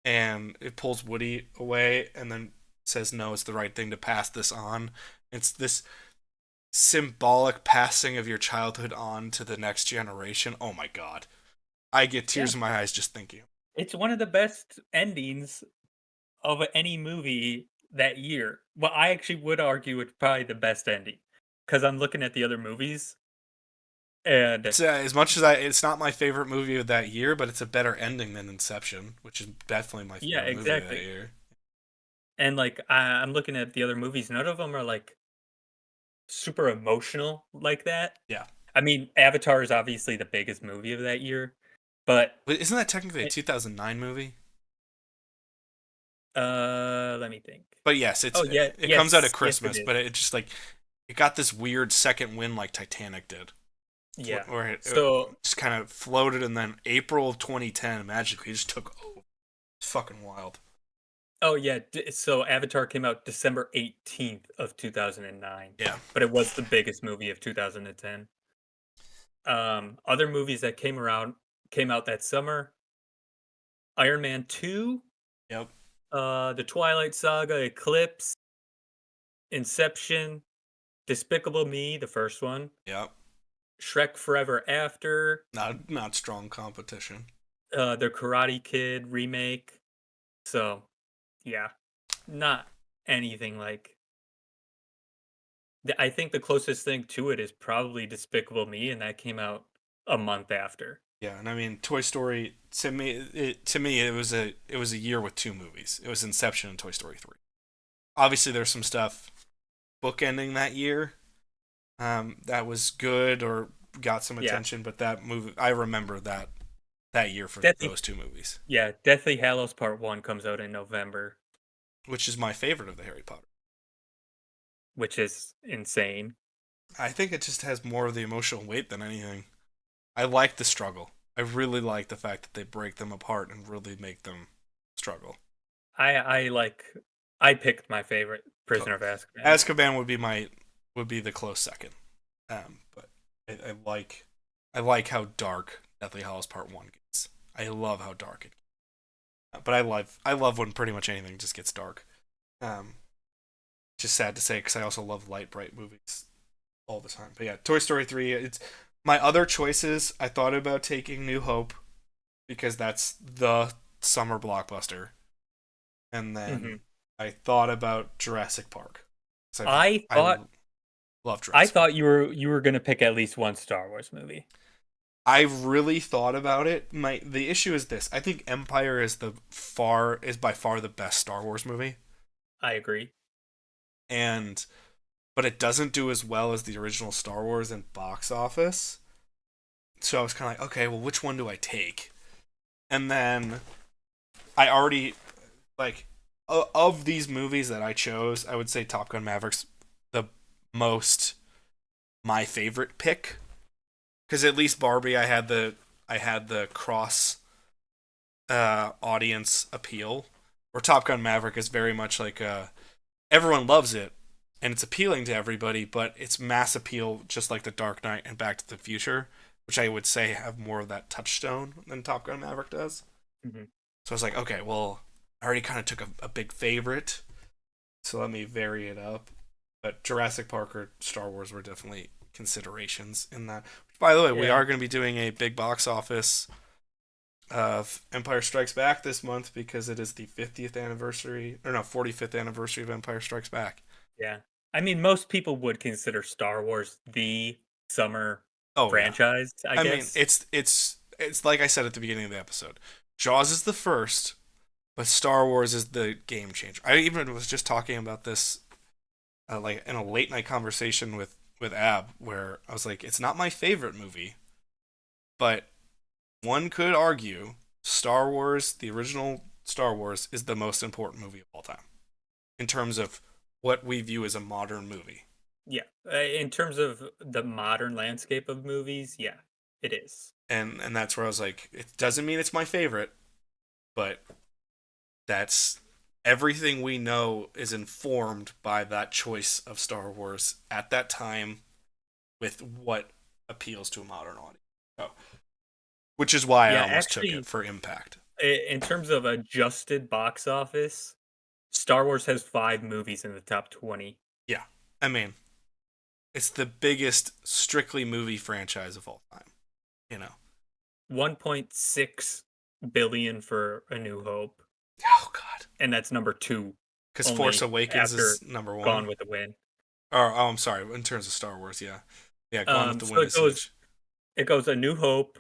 and it pulls Woody away and then says no, it's the right thing to pass this on. It's this symbolic passing of your childhood on to the next generation. Oh my god. I get yeah. tears in my eyes just thinking. It's one of the best endings of any movie that year. Well, I actually would argue it's probably the best ending because I'm looking at the other movies and It's as much as it's not my favorite movie of that year, but it's a better ending than Inception, which is definitely my yeah, favorite movie of that exactly. year. And like I'm looking at the other movies, none of them are like super emotional like that. Yeah, I mean, Avatar is obviously the biggest movie of that year, but but isn't that technically a it, 2009 movie? let me think. But yes, Oh yeah, it comes out at yes it Christmas, is. but it just like it got this weird second wind like Titanic did, Yeah. where it So just kind of floated, and then April of 2010 magically just took over. It's fucking wild. oh yeah, so Avatar came out December 18th of 2009, Yeah. but it was the biggest movie of 2010. Other movies that came out that summer: Iron Man 2, Yep. The Twilight Saga, Eclipse, Inception, Despicable Me, the first one, Yep. Shrek Forever After, Not strong competition. the Karate Kid remake. So, yeah, not anything like I think the closest thing to it is probably Despicable Me, and that came out a month after. Yeah, and I mean Toy Story to me it was a year with two movies. It was Inception and Toy Story 3. Obviously there's some stuff bookending that year that was good or got some Yeah, attention, but that movie I remember that year for Deathly those two movies. yeah, Deathly Hallows Part 1 comes out in November. which is my favorite of the Harry Potter. which is insane. I think it just has more of the emotional weight than anything. I like the struggle. I really like the fact that they break them apart and really make them struggle. I like I picked my favorite So Prisoner of Azkaban. Azkaban would be the close second. But I like how dark Deathly Hallows Part One gets. I love how dark it. But I love when pretty much anything just gets dark. Um, just sad to say because I also love light bright movies all the time. But yeah, Toy Story 3. It's my other choices. I thought about taking New Hope because that's the summer blockbuster, and hmm then I thought about Jurassic Park. So I I thought love I Jurassic thought Park. you were gonna pick at least one Star Wars movie. I really thought about it. The issue is this. I think Empire is by far the best Star Wars movie, I agree. and but it doesn't do as well as the original Star Wars in box office. So I was kind of like, okay, well, which one do I take? And then I already like of these movies that I chose, I would say Top Gun Maverick's the most my favorite pick because at least Barbie, I had the cross audience appeal, where Top Gun Maverick is very much like everyone loves it and it's appealing to everybody, but it's mass appeal just like The Dark Knight and Back to the Future, which I would say have more of that touchstone than Top Gun Maverick does. hmm So I was like, okay, well, I already kind of took a big favorite, so let me vary it up. But Jurassic Park or Star Wars were definitely considerations in that. By the way, we Yeah, are going to be doing a big box office of Empire Strikes Back this month because it is the 50th anniversary, or no, 45th anniversary of Empire Strikes Back. yeah. I mean, most people would consider Star Wars the summer Oh yeah, franchise, I I mean guess. it's like I said at the beginning of the episode. Jaws is the first, but Star Wars is the game changer. I even was just talking about this like in a late night conversation with Ab, where I was like, it's not my favorite movie, but one could argue Star Wars, the original Star Wars, is the most important movie of all time in terms of what we view as a modern movie. Yeah. In terms of the modern landscape of movies, yeah, it is. And that's where I was like, it doesn't mean it's my favorite, but that's everything we know is informed by that choice of Star Wars at that time with what appeals to a modern audience. So, which is why I Yeah, almost took it actually, for impact. in terms of adjusted box office, Star Wars has 5 movies in the top 20. Yeah. I mean, it's the biggest strictly movie franchise of all time, you know. 1.6 billion for A New Hope, Oh god. and that's number 2 Cuz Force only Awakens after is number 1. Gone with the Wind. Or oh, I'm sorry, in terms of Star Wars, yeah. Yeah, Gone with the So Wind is huge. it goes A New Hope,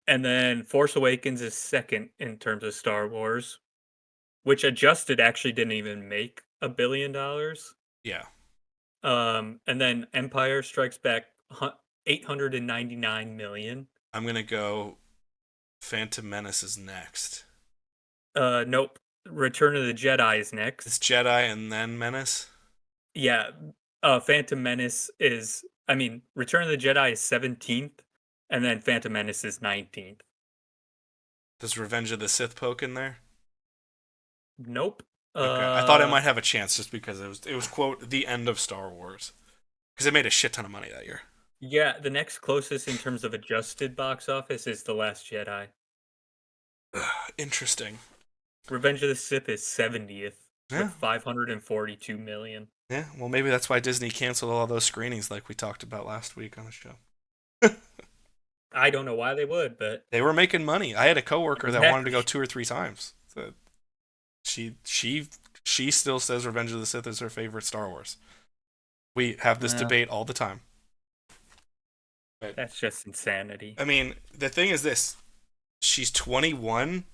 and then Force Awakens is second in terms of Star Wars, which adjusted actually didn't even make $1 billion. Yeah. And then Empire Strikes Back, 899 million. I'm going to go Phantom Menace is next. Nope. Return of the Jedi is It's next. Jedi and then Menace. Yeah. Phantom Menace is, I mean, Return of the Jedi is 17th, and then Phantom Menace is 19th. Does Revenge of the Sith poke in there? Nope. Okay, I thought it Uh, might have a chance just because it was quote the end of Star Wars because it made a shit ton of money that year. yeah, the next closest in terms of adjusted box office is The Last Jedi. Interesting. Revenge of the Sith is 70th Yeah, with 542 million. yeah. Well, maybe that's why Disney canceled all those screenings like we talked about last week on the show. I don't know why they would, but They were making money. I had a coworker that wanted to go exactly. 2 or 3 times. So she she she still says Revenge of the Sith is her favorite Star Wars. We have this Well, debate all the time. But that's just insanity. I mean, the thing is this: she's 21,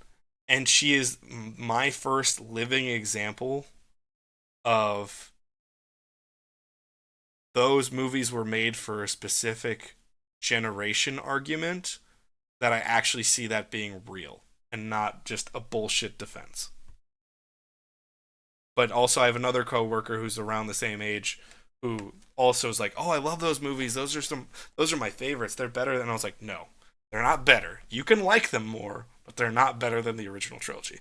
and she is my first living example of those movies were made for a specific generation argument that I actually see that being real and not just a bullshit defense. but also I have another coworker who's around the same age who also is like, "Oh, I love those movies. Those are my favorites. They're better." And I was like, "No, they're not better. You can like them more, but they're not better than the original trilogy.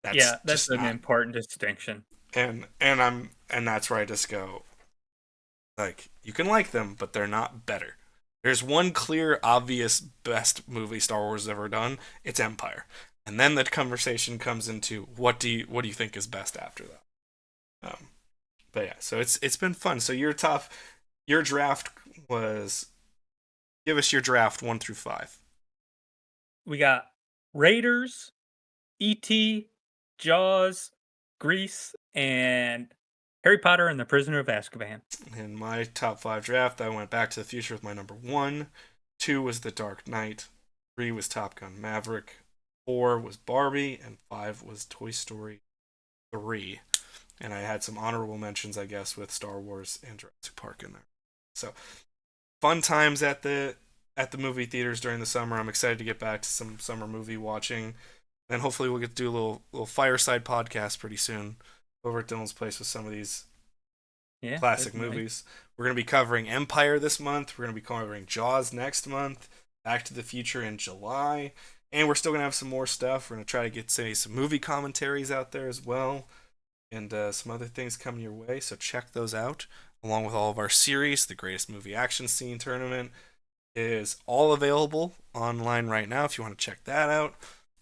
That's Yeah, that's just an not." important distinction. And that's where I just go, like, you can like them, but they're not better. There's one clear, obvious best movie Star Wars has ever done. It's Empire, and then the conversation comes into what do you think is best after that. But yeah, so it's been fun. So your draft was, give us your draft 1 through 5. We got Raiders, E.T., Jaws, Grease, and Harry Potter and the Prisoner of Azkaban. In my top 5 draft, I went Back to the Future with my number 1. 2 was The Dark Knight. 3 was Top Gun Maverick. 4 was Barbie, and 5 was Toy Story 3. And I had some honorable mentions, I guess, with Star Wars and Jurassic Park in there. So fun times at the movie theaters during the summer. I'm excited to get back to some summer movie watching, and hopefully we'll get to do a little fireside podcast pretty soon over at Dylan's place with some of these Yeah, classic nice. movies. We're going to be covering Empire this month. We're going to be covering Jaws next month. Back to the Future in July. And we're still going to have some more stuff. We're going to try to get some movie commentaries out there as well. And some other things coming your way. So check those out. Along with all of our series. The Greatest Movie Action Scene Tournament is all available online right now if you want to check that out.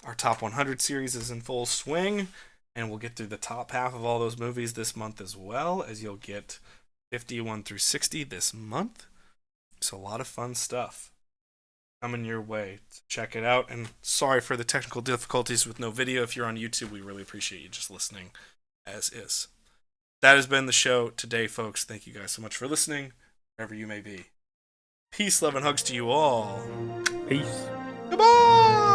Our Top 100 series is in full swing. And we'll get through the top half of all those movies this month as well, as you'll get 51 through 60 this month. So a lot of fun stuff coming your way. So check it out. And sorry for the technical difficulties with no video. If you're on YouTube, we really appreciate you just listening as is. That has been the show today, folks. Thank you guys so much for listening, wherever you may be. Peace, love, and hugs to you all. Peace. Goodbye!